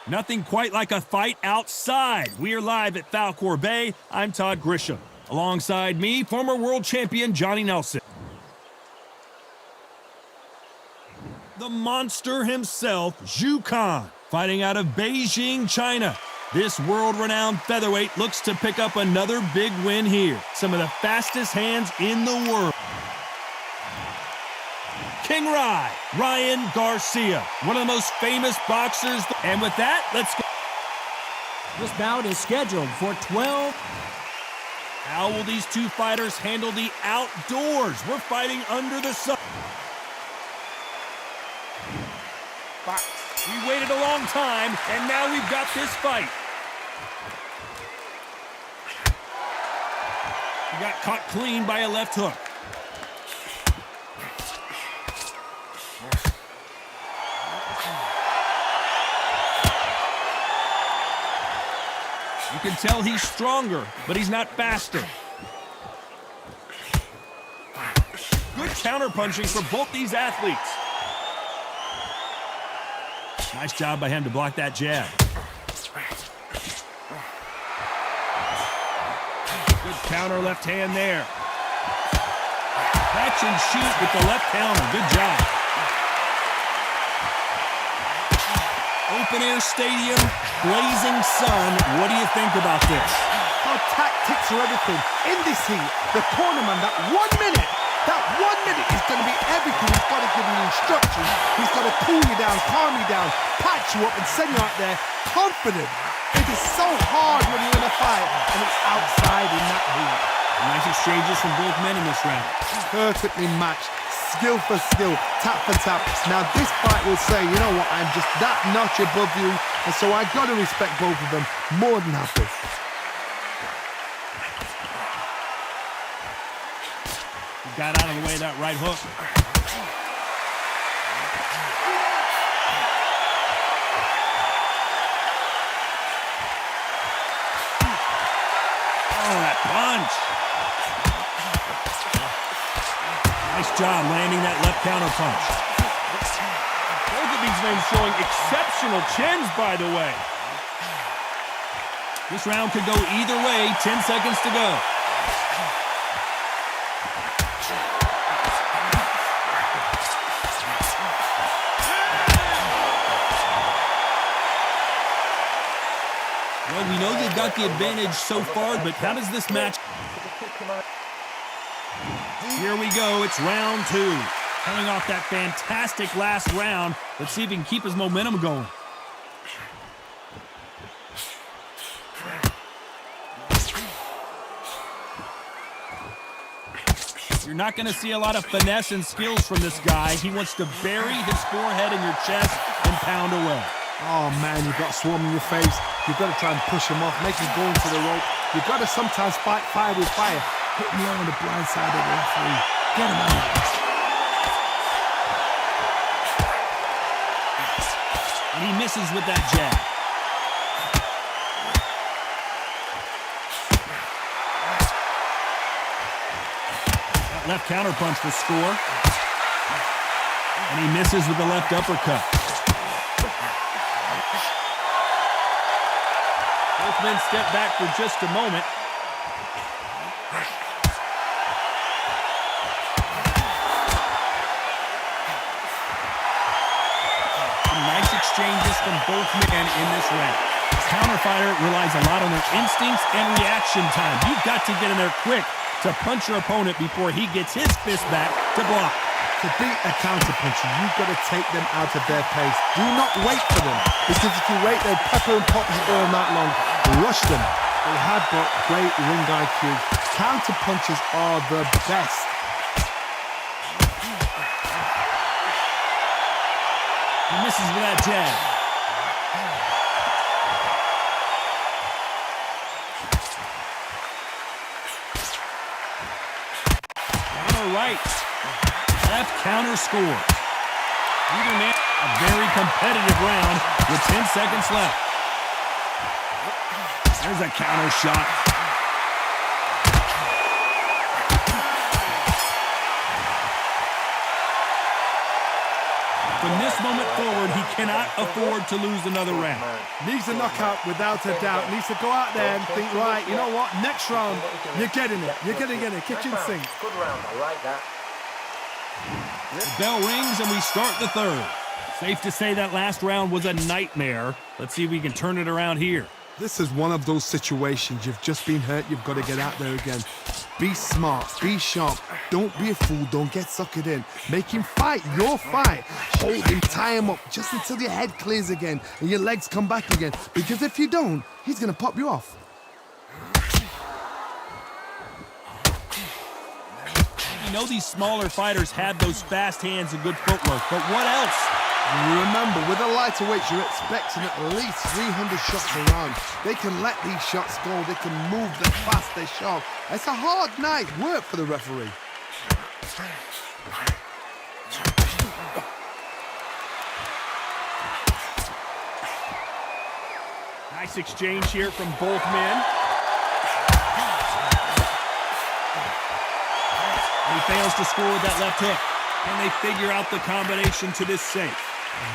Nothing quite like a fight outside. We are live at Falcor Bay. I'm Todd Grisham. Alongside me, former world champion Johnny Nelson. The monster himself, Zhu Kan, fighting out of Beijing, China. This world-renowned featherweight looks to pick up another big win here. Some of the fastest hands in the world. King Ryan Garcia, one of the most famous boxers. And with that, let's go. This bout is scheduled for 12. How will these two fighters handle the outdoors? We're fighting under the sun. We waited a long time, and now we've got this fight. He got caught clean by a left hook. You can tell he's stronger, but he's not faster. Good counterpunching for both these athletes. Nice job by him to block that jab. Good counter left hand there. Catch and shoot with the left counter. Good job. Open air stadium, blazing sun. What do you think about this? How tactics are everything. In this heat, the cornerman, that 1 minute is going to be everything. He's got to give you instructions. He's got to cool you down, calm you down, patch you up, and send you out there confident. It is so hard when you're in a fight, and it's outside in that heat. Nice exchanges from both men in this round. Perfectly matched. Skill for skill, tap for tap. Now this fight will say, you know what, I'm just that notch above you, and so I got to respect both of them more than happy. He got out of the way of that right hook. Oh, that punch. Nice job landing that left counter punch. Both of these men showing exceptional chins, by the way. This round could go either way. 10 seconds to go. Well, we know they've got the advantage so far, but how does this match? Here we go, it's round two. Coming off that fantastic last round, let's see if he can keep his momentum going. You're not going to see a lot of finesse and skills from this guy. He wants to bury his forehead in your chest and pound away. Oh man, you've got swarm in your face. You've got to try and push him off, make him go into the rope. You've got to sometimes fight fire with fire. Hit me on the blind side of the referee. Get him out. And he misses with that jab. That left counter punch will score. And he misses with the left uppercut. Both men step back for just a moment. Nice exchanges from both men in this round. This counter fighter relies a lot on their instincts and reaction time. You've got to get in there quick to punch your opponent before he gets his fist back to block. To beat a counter puncher, you've got to take them out of their pace. Do not wait for them, because if you wait, they'll pepper and pop you all night long. Rush them. They have got great ring IQ. Counter punches are the best. He misses with that jab. Counter right. Left counter scores. Either man, a very competitive round with 10 seconds left. There's a counter shot. From this this moment forward, he cannot afford to lose another round. Needs a knockout without a doubt. Needs to go out there and think, right, you know what, next round, you're getting it. You're going to get it. Kitchen sink. Good round, I like that. The bell rings and we start the third. Safe to say that last round was a nightmare. Let's see if we can turn it around here. This is one of those situations. You've just been hurt. You've got to get out there again. Be smart. Be sharp. Don't be a fool. Don't get suckered in. Make him fight your fight. Hold him. Tie him up just until your head clears again and your legs come back again. Because if you don't, he's going to pop you off. You know these smaller fighters have those fast hands and good footwork, but what else? Remember, with the lighter weights, you're expecting at least 300 shots around. They can let these shots go. They can move them fast, they're sharp. It's a hard night work for the referee. Nice exchange here from both men. He fails to score with that left hook. Can they figure out the combination to this safe?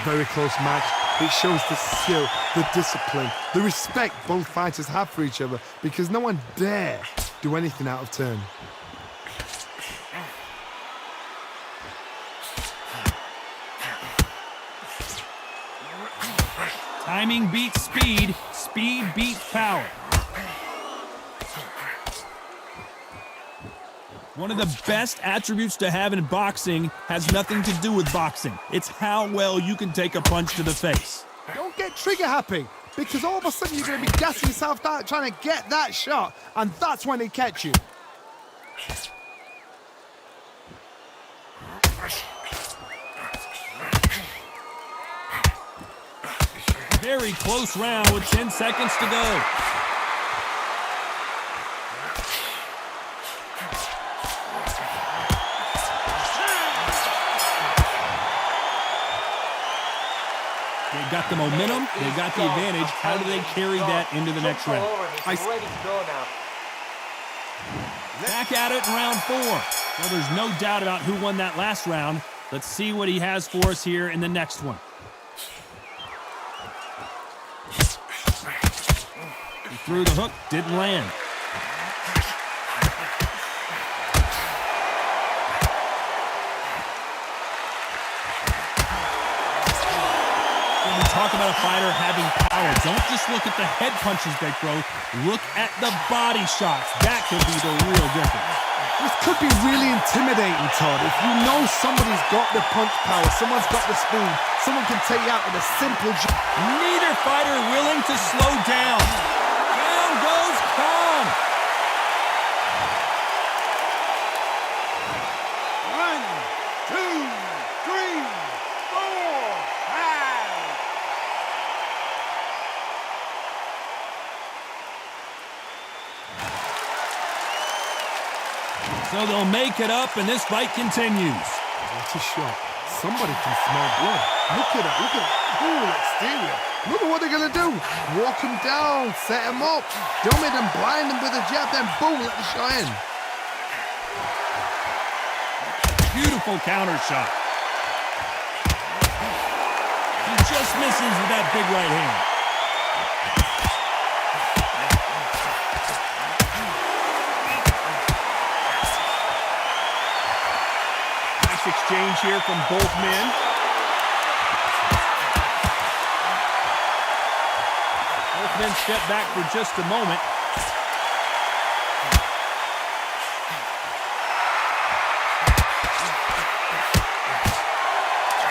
Very close match. It shows the skill, the discipline, the respect both fighters have for each other because no one dare do anything out of turn. Timing beats speed, speed beats power. One of the best attributes to have in boxing has nothing to do with boxing. It's how well you can take a punch to the face. Don't get trigger happy, because all of a sudden you're going to be gassing yourself out trying to get that shot, and that's when they catch you. Very close round with 10 seconds to go. They've got the momentum, they've got the advantage. How do they carry that into the next round? He's ready to go now. Back at it in round 4. Well, there's no doubt about who won that last round. Let's see what he has for us here in the next one. He threw the hook, didn't land. When we talk about a fighter having power, don't just look at the head punches they throw. Look at the body shots. That could be the real difference. This could be really intimidating, Todd. If you know somebody's got the punch power, someone's got the spoon, someone can take you out with a simple jab. Neither fighter willing to slow down. Down goes Khan. 1, 2, 3, 4, 5. So they'll make it up, and this fight continues. What a shot. Somebody can smell blood. Look at that, look at that. Ooh, exterior. Look at what they're going to do. Walk him down, set him up, dumb it and blind him with a jab, then boom, let the shot in. Beautiful counter shot. He just misses with that big right hand. Exchange here from both men. Both men step back for just a moment.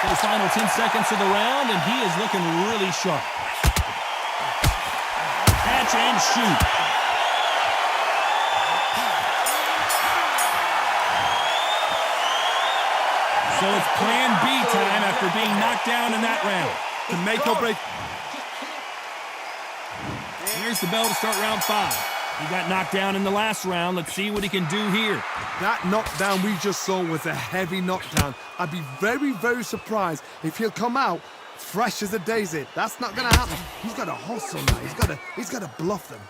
For the final 10 seconds of the round, and he is looking really sharp. Catch and shoot. So it's plan B time after being knocked down in that round. To make or break. Here's the bell to start round 5. He got knocked down in the last round. Let's see what he can do here. That knockdown we just saw was a heavy knockdown. I'd be very, very surprised if he'll come out fresh as a daisy. That's not going to happen. He's got to hustle now. He's got to bluff them.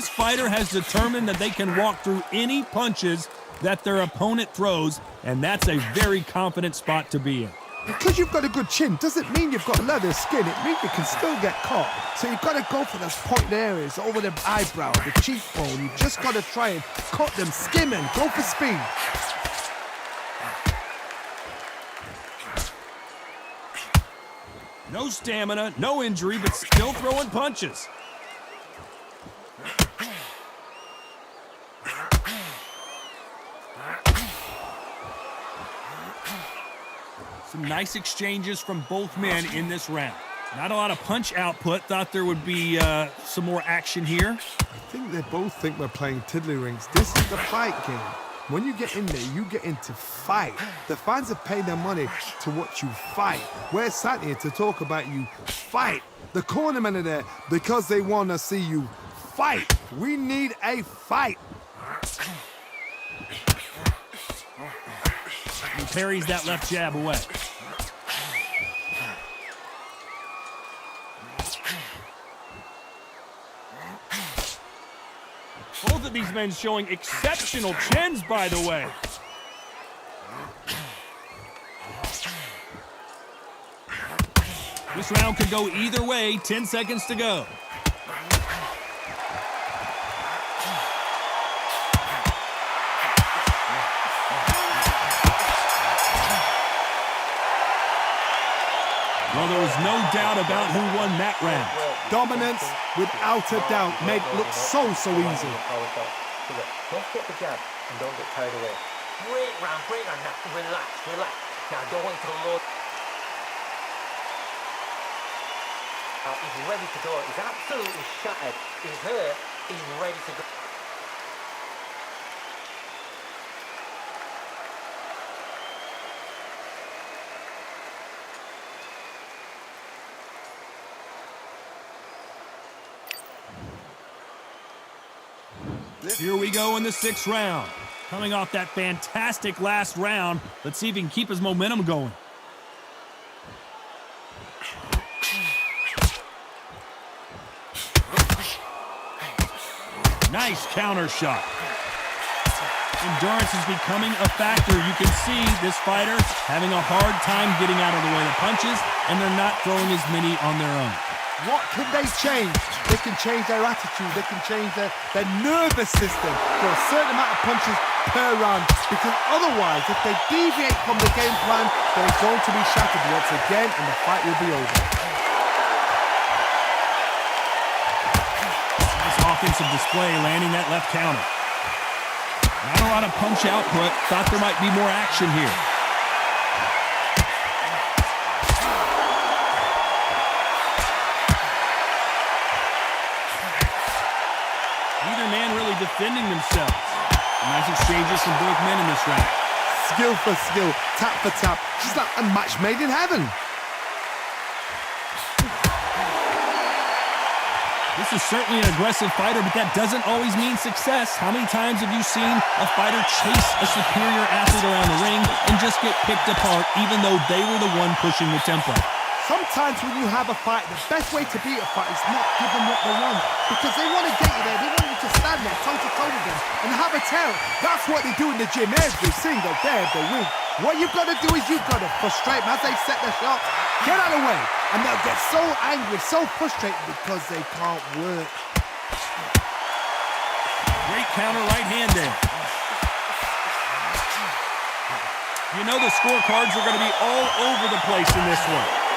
This fighter has determined that they can walk through any punches that their opponent throws, and that's a very confident spot to be in. Because you've got a good chin doesn't mean you've got leather skin. It means you can still get caught. So you've got to go for those point areas, over the eyebrow, the cheekbone. You've just got to try and cut them, skim them, go for speed. No stamina, no injury, but still throwing punches. Some nice exchanges from both men in this round. Not a lot of punch output. Thought there would be some more action here. I think they both think we're playing tiddlywinks. This is the fight game. When you get in there, you get in to fight. The fans have paid their money to watch you fight. We're sat here to talk about you fight. The cornermen are there because they want to see you fight. We need a fight. He parries that left jab away. Both of these men showing exceptional chins, by the way. This round could go either way. 10 seconds to go. Well, there was no doubt about who won that round. Dominance, without a doubt, made it look so easy. Don't get the jab and don't get carried away. Great round. Now, relax. Now, don't wait till the Lord. He's ready to go. He's absolutely shattered. He's hurt. He's ready to go. Here we go in the 6th round. Coming off that fantastic last round, let's see if he can keep his momentum going. Nice counter shot. Endurance is becoming a factor. You can see this fighter having a hard time getting out of the way of punches, and they're not throwing as many on their own. What can they change? They can change their attitude. They can change their nervous system for a certain amount of punches per round. Because otherwise, if they deviate from the game plan, they're going to be shattered once again, and the fight will be over. Nice offensive display, landing that left counter. Not a lot of punch output. Thought there might be more action here. Defending themselves. Nice exchanges from both men in this round. Skill for skill, tap for tap. She's like a match made in heaven. This is certainly an aggressive fighter, but that doesn't always mean success. How many times have you seen a fighter chase a superior athlete around the ring and just get picked apart, even though they were the one pushing the tempo? Sometimes when you have a fight, the best way to beat a fight is not give them what they want. Because they want to get you there. They want you to stand there toe-to-toe with them and have a tear. That's what they do in the gym every single day of the week. What you've got to do is you've got to frustrate them as they set their shots. Get out of the way. And they'll get so angry, so frustrated because they can't work. Great counter right hand there. You know the scorecards are going to be all over the place in this one.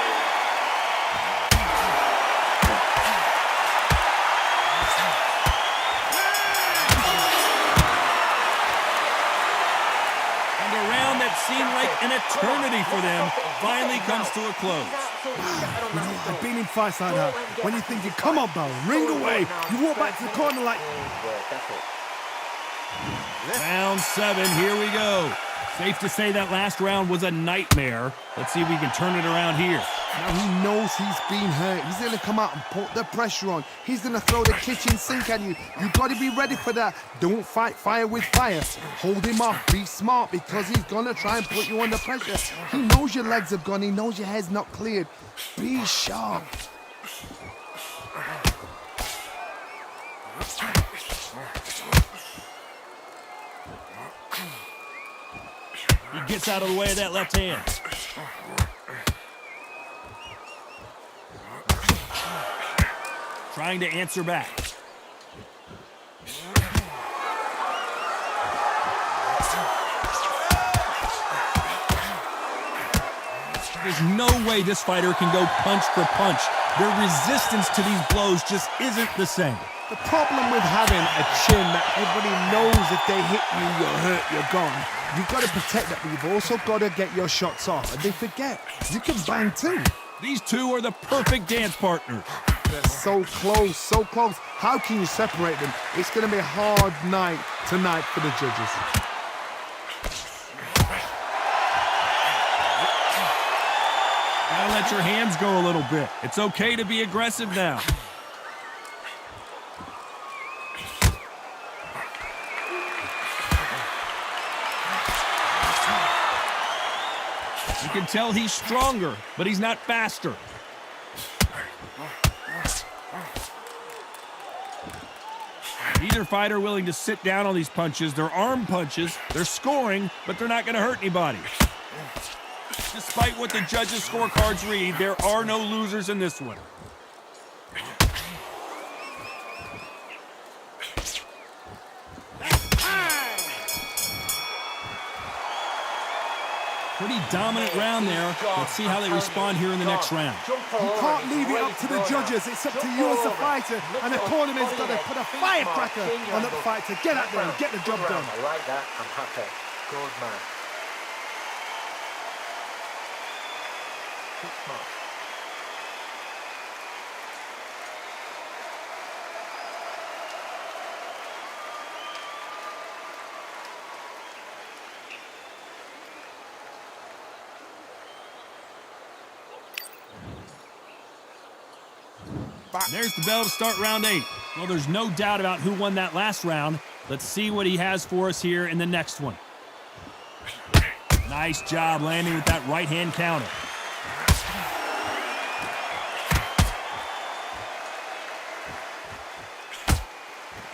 Seemed like an eternity for them finally comes to a close. You know, I've been in fights like that. When you're thinking, come on, Bell, ring away. You walk back to the corner like... Round 7, here we go. Safe to say that last round was a nightmare. Let's see if we can turn it around here. Now he knows he's been hurt. He's going to come out and put the pressure on. He's going to throw the kitchen sink at you. You've got to be ready for that. Don't fight fire with fire. Hold him off. Be smart because he's going to try and put you under pressure. He knows your legs have gone. He knows your head's not cleared. Be sharp. He gets out of the way of that left hand. Trying to answer back. There's no way this fighter can go punch for punch. Their resistance to these blows just isn't the same. The problem with having a chin that everybody knows if they hit you, you're hurt, you're gone. You've got to protect that, but you've also got to get your shots off. And they forget, you can bang too. These two are the perfect dance partners. They're so close, so close. How can you separate them? It's going to be a hard night tonight for the judges. Gotta let your hands go a little bit. It's okay to be aggressive now. You can tell he's stronger, but he's not faster. Neither fighter willing to sit down on these punches. They're arm punches. They're scoring, but they're not going to hurt anybody. Despite what the judges' scorecards read, there are no losers in this one. Pretty dominant round there. Let's see how they respond here in the next round. You can't leave it up to the judges. It's up to you as the fighter. And the tournament's got to put a firecracker on that fight to get out there and get the job done. I like that. I'm happy. Good man. There's the bell to start round 8. Well, there's no doubt about who won that last round. Let's see what he has for us here in the next one. Nice job landing with that right-hand counter.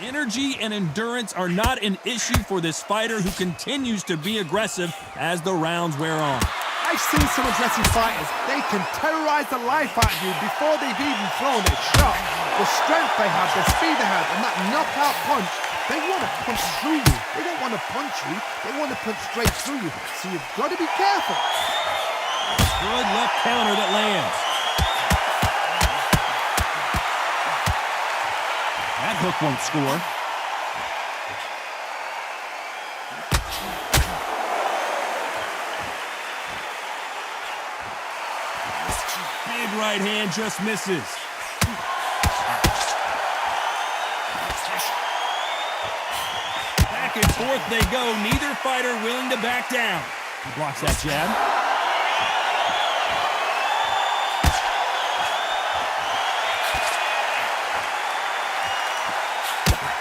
Energy and endurance are not an issue for this fighter who continues to be aggressive as the rounds wear on. I've seen some aggressive fighters. They can terrorize the life out of you before they've even thrown a shot. The strength they have, the speed they have, and that knockout punch, they want to punch through you. They don't want to punch you. They want to punch straight through you. So you've got to be careful. Good left counter that lands. That hook won't score. Big right hand just misses. Back and forth they go. Neither fighter willing to back down. He blocks that jab.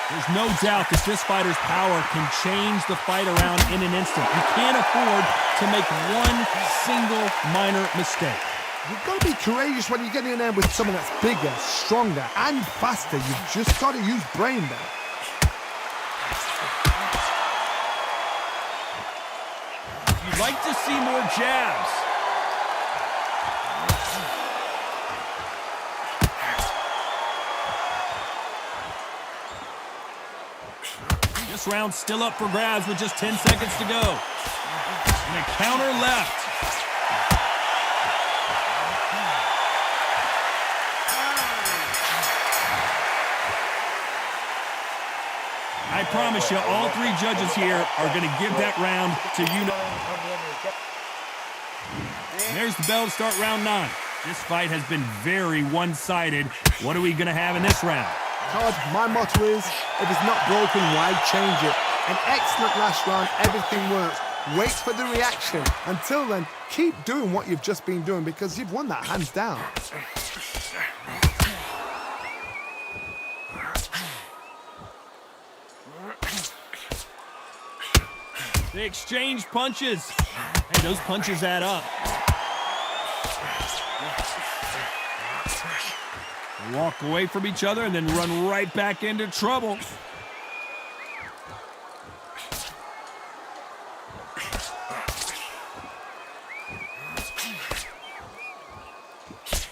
There's no doubt that this fighter's power can change the fight around in an instant. You can't afford to make one single minor mistake. You've got to be courageous when you get in there with someone that's bigger, stronger, and faster. You've just got to use brain there. You'd like to see more jabs. This round's still up for grabs with just 10 seconds to go. And a counter left. I promise you, all three judges here are going to give that round to you. There's the bell to start round 9. This fight has been very one-sided. What are we going to have in this round? Todd, my motto is, if it's not broken, why change it? An excellent last round, everything works. Wait for the reaction. Until then, keep doing what you've just been doing because you've won that hands down. They exchange punches. Hey, those punches add up. Walk away from each other and then run right back into trouble.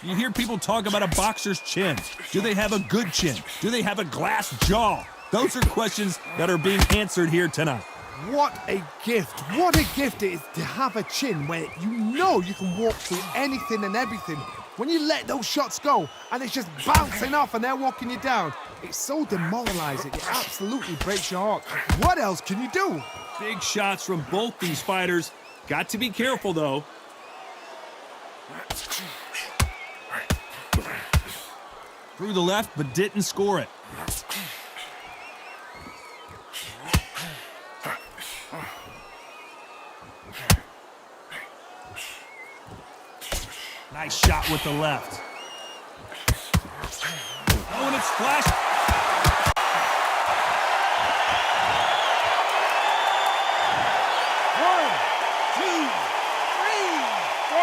You hear people talk about a boxer's chin. Do they have a good chin? Do they have a glass jaw? Those are questions that are being answered here tonight. What a gift. What a gift it is to have a chin where you know you can walk through anything and everything. When you let those shots go and it's just bouncing off and they're walking you down, it's so demoralizing. It absolutely breaks your heart. What else can you do? Big shots from both these fighters. Got to be careful, though. Threw the left, but didn't score it. Nice shot with the left. Oh, and it's flashed. One, two, three, 4,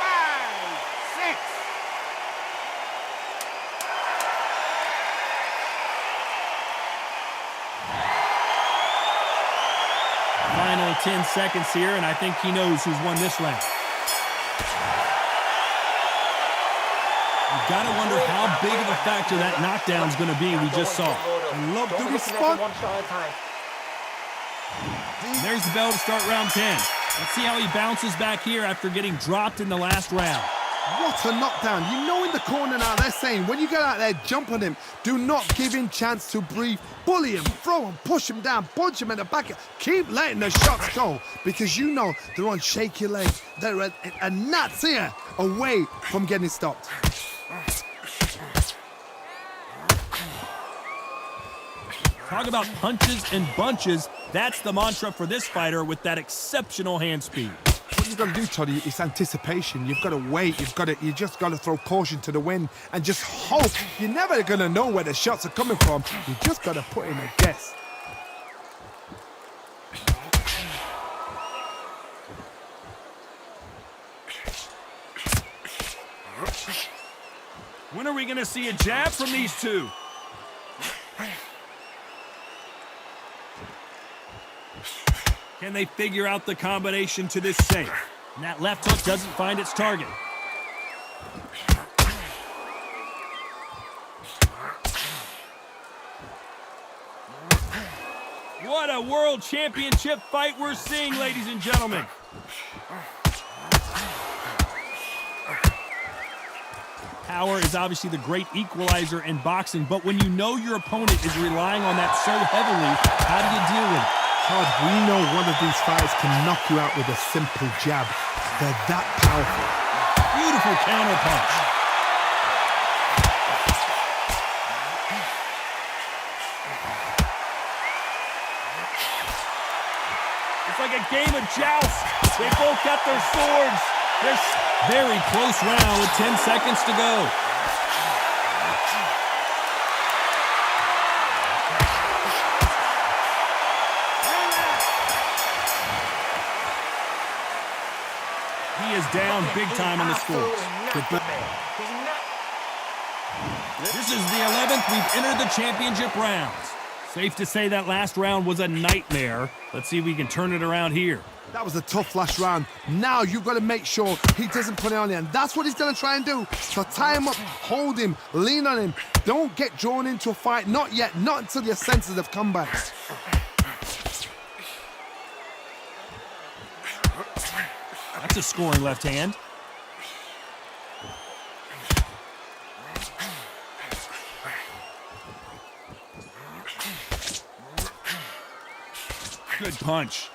5, 6. Final 10 seconds here, and I think he knows who's won this round. You've got to wonder how big of a factor that knockdown's going to be we just saw. I love the response. There's the bell to start round 10. Let's see how he bounces back here after getting dropped in the last round. What a knockdown. You know in the corner now they're saying when you get out there, jump on him. Do not give him chance to breathe. Bully him, throw him, push him down, punch him in the back. Keep letting the shots go because you know they're on shaky legs. They're a gnat's ear away from getting stopped. Talk about punches and bunches. That's the mantra for this fighter with that exceptional hand speed. What you've got to do, Toddy, is anticipation. You've got to wait. You just got to throw caution to the wind and just hope. You're never going to know where the shots are coming from. You just got to put in a guess. When are we going to see a jab from these two? Can they figure out the combination to this safe? And that left hook doesn't find its target. What a world championship fight we're seeing, ladies and gentlemen. Power is obviously the great equalizer in boxing, but when you know your opponent is relying on that so heavily, how do you deal with it? Todd, we know one of these fighters can knock you out with a simple jab. They're that powerful. Beautiful counter punch. It's like a game of joust. They both got their swords. This very close round with 10 seconds to go. He is down big time on the scores. This is the 11th we've entered the championship rounds. Safe to say that last round was a nightmare. Let's see if we can turn it around here. That was a tough last round. Now you've got to make sure he doesn't put it on you. And that's what he's going to try and do. So tie him up, hold him, lean on him. Don't get drawn into a fight. Not yet. Not until your senses have come back. That's a scoring left hand. Good punch.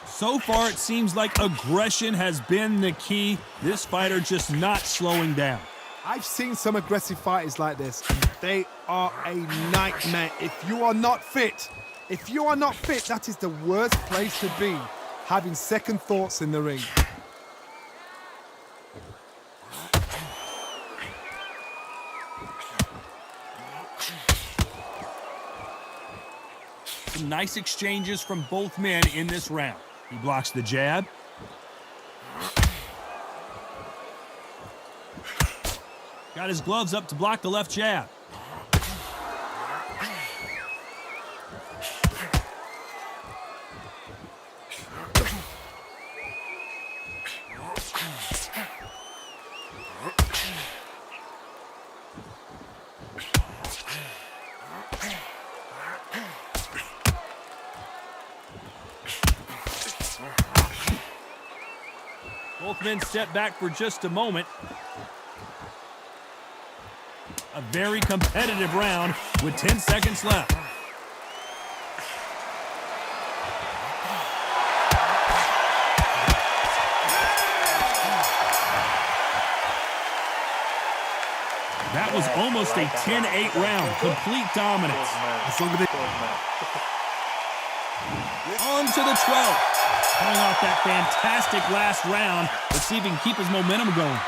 So far, it seems like aggression has been the key. This fighter just not slowing down. I've seen some aggressive fighters like this. They are a nightmare. If you are not fit, that is the worst place to be, having second thoughts in the ring. Some nice exchanges from both men in this round. He blocks the jab. Got his gloves up to block the left jab. Both men step back for just a moment. A very competitive round with 10 seconds left. That was almost a 10-8 round. Complete dominance. On to the 12th. Coming off that fantastic last round. Let's see if he can keep his momentum going.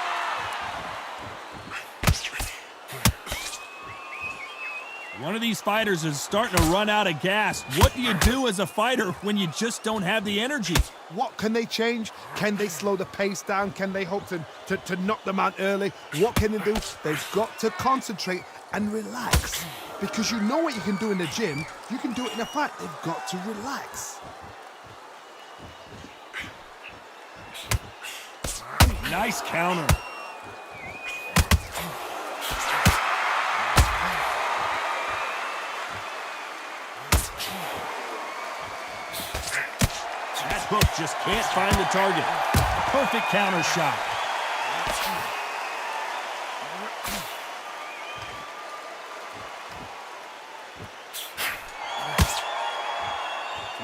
One of these fighters is starting to run out of gas. What do you do as a fighter when you just don't have the energy? What can they change? Can they slow the pace down? Can they hope to knock them out early? What can they do? They've got to concentrate and relax. Because you know what you can do in the gym, you can do it in a fight. They've got to relax. Nice counter. That hook just can't find the target. Perfect counter shot.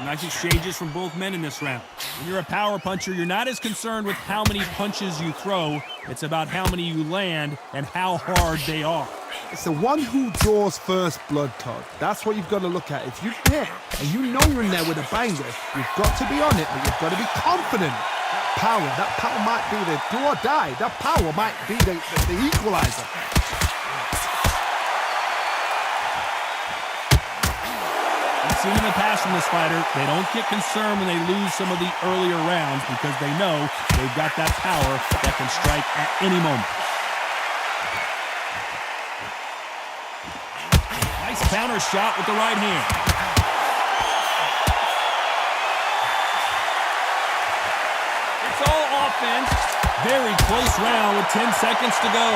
Nice exchanges from both men in this round. When you're a power puncher, you're not as concerned with how many punches you throw. It's about how many you land and how hard they are. It's the one who draws first blood, Todd. That's what you've got to look at. If you hit and you know you're in there with a banger, you've got to be on it, but you've got to be confident. That power might be the do or die. That power might be the equalizer. Seen in the past from this fighter, they don't get concerned when they lose some of the earlier rounds because they know they've got that power that can strike at any moment. Nice counter shot with the right hand. It's all offense. Very close round with 10 seconds to go.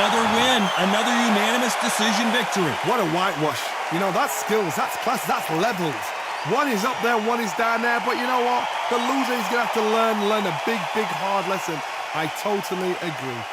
Another win, another unanimous decision victory. What a whitewash. You know, that's skills, that's class, that's levels. One is up there, one is down there, but you know what? The loser is going to have to learn a big, hard lesson. I totally agree.